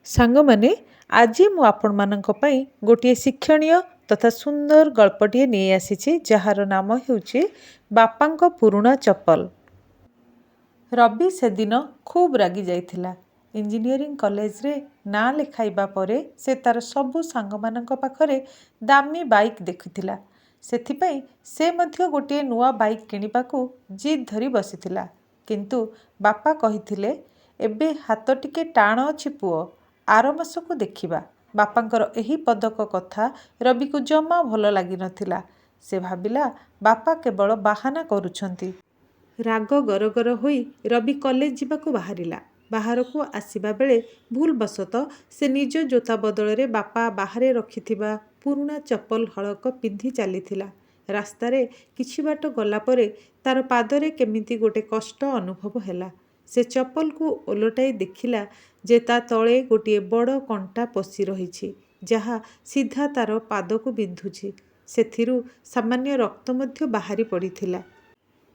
ସାଙ୍ଗମାନେ ଆଜି ମୁଁ ଆପଣମାନଙ୍କ ପାଇଁ ଗୋଟିଏ ଶିକ୍ଷଣୀୟ ତଥା ସୁନ୍ଦର ଗଳ୍ପଟିଏ ନେଇ ଆସିଛି, ଯାହାର ନାମ ହେଉଛି ବାପାଙ୍କ ପୁରୁଣା ଚପଲ। ରବି ସେଦିନ ଖୁବ୍ ରାଗି ଯାଇଥିଲା। ଇଞ୍ଜିନିୟରିଂ କଲେଜରେ ନାଁ ଲେଖାଇବା ପରେ ସେ ତା'ର ସବୁ ସାଙ୍ଗମାନଙ୍କ ପାଖରେ ଦାମୀ ବାଇକ୍ ଦେଖିଥିଲା। ସେଥିପାଇଁ ସେ ମଧ୍ୟ ଗୋଟିଏ ନୂଆ ବାଇକ୍ କିଣିବାକୁ ଜିଦ୍ ଧରି ବସିଥିଲା। କିନ୍ତୁ ବାପା କହିଥିଲେ, ଏବେ ହାତ ଟିକେ ଟାଣ ଅଛି ପୁଅ, ଆର ମାସକୁ ଦେଖିବା। ବାପାଙ୍କର ଏହି ପଦକ କଥା ରବିକୁ ଜମା ଭଲ ଲାଗିନଥିଲା। ସେ ଭାବିଲା, ବାପା କେବଳ ବାହାନା କରୁଛନ୍ତି। ରାଗ ଗରଗର ହୋଇ ରବି କଲେଜ ଯିବାକୁ ବାହାରିଲା। ବାହାରକୁ ଆସିବା ବେଳେ ଭୁଲବଶତଃ ସେ ନିଜ ଜୋତା ବଦଳରେ ବାପା ବାହାରେ ରଖିଥିବା ପୁରୁଣା ଚପଲ ହଳକ ପିନ୍ଧି ଚାଲିଥିଲା। ରାସ୍ତାରେ କିଛି ବାଟ ଗଲା ପରେ ତା'ର ପାଦରେ କେମିତି ଗୋଟେ କଷ୍ଟ ଅନୁଭବ ହେଲା। ସେ ଚପଲକୁ ଓଲଟାଇ ଦେଖିଲା ଯେ ତା' ତଳେ ଗୋଟିଏ ବଡ଼ କଣ୍ଟା ପଶି ରହିଛି, ଯାହା ସିଧା ତା'ର ପାଦକୁ ବିନ୍ଧୁଛି। ସେଥିରୁ ସାମାନ୍ୟ ରକ୍ତ ମଧ୍ୟ ବାହାରି ପଡ଼ିଥିଲା।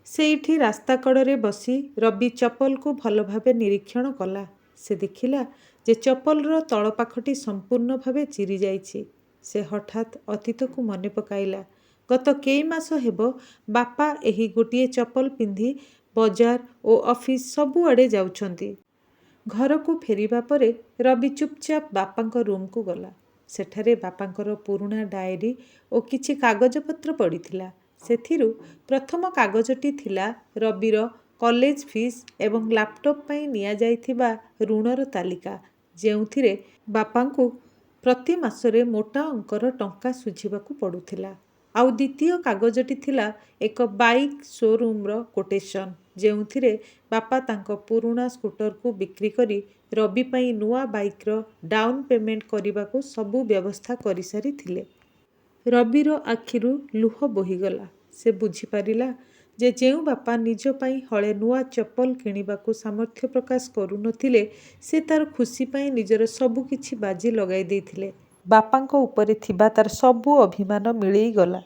ସେଇଠି ରାସ୍ତା କଡ଼ରେ ବସି ରବି ଚପଲକୁ ଭଲ ଭାବେ ନିରୀକ୍ଷଣ କଲା। ସେ ଦେଖିଲା ଯେ ଚପଲର ତଳ ପାଖଟି ସମ୍ପୂର୍ଣ୍ଣ ଭାବେ ଚିରି ଯାଇଛି। ସେ ହଠାତ୍ ଅତୀତକୁ ମନେ ପକାଇଲା। ଗତ କେଇ ମାସ ହେବ ବାପା ଏହି ଗୋଟିଏ ଚପଲ ପିନ୍ଧି ବଜାର ଓ ଅଫିସ୍ ସବୁଆଡ଼େ ଯାଉଛନ୍ତି। ଘରକୁ ଫେରିବା ପରେ ରବି ଚୁପଚାପ ବାପାଙ୍କ ରୁମ୍କୁ ଗଲା। ସେଠାରେ ବାପାଙ୍କର ପୁରୁଣା ଡାଏରୀ ଓ କିଛି କାଗଜପତ୍ର ପଡ଼ିଥିଲା। ସେଥିରୁ ପ୍ରଥମ କାଗଜଟି ଥିଲା ରବିର କଲେଜ ଫିସ୍ ଏବଂ ଲାପଟପ୍ ପାଇଁ ନିଆଯାଇଥିବା ଋଣର ତାଲିକା, ଯେଉଁଥିରେ ବାପାଙ୍କୁ ପ୍ରତି ମାସରେ ମୋଟା ଅଙ୍କର ଟଙ୍କା ଶୁଝିବାକୁ ପଡ଼ୁଥିଲା। ଆଉ ଦ୍ୱିତୀୟ କାଗଜଟି ଥିଲା ଏକ ବାଇକ୍ ଶୋରୁମ୍ର କୋଟେସନ୍, ଯେଉଁଥିରେ ବାପା ତାଙ୍କ ପୁରୁଣା ସ୍କୁଟରକୁ ବିକ୍ରି କରି ରବି ପାଇଁ ନୂଆ ବାଇକ୍ର ଡାଉନ୍ ପେମେଣ୍ଟ କରିବାକୁ ସବୁ ବ୍ୟବସ୍ଥା କରିସାରିଥିଲେ। ରବିର ଆଖିରୁ ଲୁହ ବୋହିଗଲା। ସେ ବୁଝିପାରିଲା ଯେ ଯେଉଁ ବାପା ନିଜ ପାଇଁ ହଳେ ନୂଆ ଚପଲ କିଣିବାକୁ ସାମର୍ଥ୍ୟ ପ୍ରକାଶ କରୁନଥିଲେ, ସେ ତା'ର ଖୁସି ପାଇଁ ନିଜର ସବୁ କିଛି ବାଜି ଲଗାଇ ଦେଇଥିଲେ। ବାପାଙ୍କ ଉପରେ ଥିବା ତା'ର ସବୁ ଅଭିମାନ ମିଳେଇଗଲା।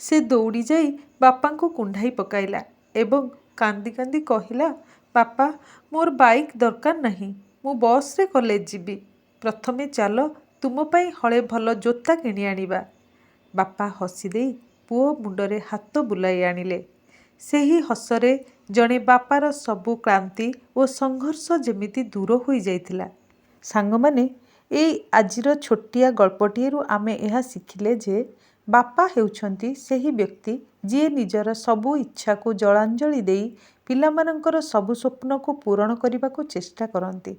ସେ ଦୌଡ଼ି ଯାଇ ବାପାଙ୍କୁ କୁଣ୍ଢାଇ ପକାଇଲା ଏବଂ କାନ୍ଦି କାନ୍ଦି କହିଲା, ବାପା, ମୋର ବାଇକ୍ ଦରକାର ନାହିଁ। ମୁଁ ବସ୍ରେ କଲେଜ ଯିବି। ପ୍ରଥମେ ଚାଲ ତୁମ ପାଇଁ ହଳେ ଭଲ ଜୋତା କିଣି ଆଣିବା। ବାପା ହସିଦେଇ ପୁଅ ମୁଣ୍ଡରେ ହାତ ବୁଲାଇ ଆଣିଲେ। ସେହି ହସରେ ଜଣେ ବାପାର ସବୁ କ୍ଳାନ୍ତି ଓ ସଂଘର୍ଷ ଯେମିତି ଦୂର ହୋଇଯାଇଥିଲା। ସାଙ୍ଗମାନେ, ଏଇ ଆଜିର ଛୋଟିଆ ଗଳ୍ପଟିରୁ ଆମେ ଏହା ଶିଖିଲେ ଯେ ବାପା ହେଉଛନ୍ତି ସେହି ବ୍ୟକ୍ତି ଯିଏ ନିଜର ସବୁ ଇଚ୍ଛାକୁ ଜଳାଞ୍ଜଳି ଦେଇ ପିଲାମାନଙ୍କର ସବୁ ସ୍ୱପ୍ନକୁ ପୂରଣ କରିବାକୁ ଚେଷ୍ଟା କରନ୍ତି।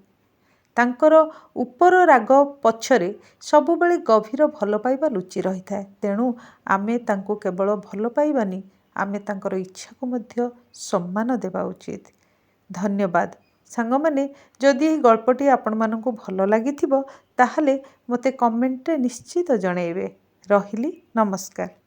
ତାଙ୍କର ଉପର ରାଗ ପଛରେ ସବୁବେଳେ ଗଭୀର ଭଲ ପାଇବା ଲୁଚି ରହିଥାଏ। ତେଣୁ ଆମେ ତାଙ୍କୁ କେବଳ ଭଲ ପାଇବାନି, ଆମେ ତାଙ୍କର ଇଚ୍ଛାକୁ ମଧ୍ୟ ସମ୍ମାନ ଦେବା ଉଚିତ। ଧନ୍ୟବାଦ। ସାଙ୍ଗମାନେ, ଯଦି ଏହି ଗଳ୍ପଟି ଆପଣମାନଙ୍କୁ ଭଲ ଲାଗିଥିବ, ତାହେଲେ ମୋତେ କମେଣ୍ଟରେ ନିଶ୍ଚିତ ଜଣାଇବେ। ରହିଲି, ନମସ୍କାର।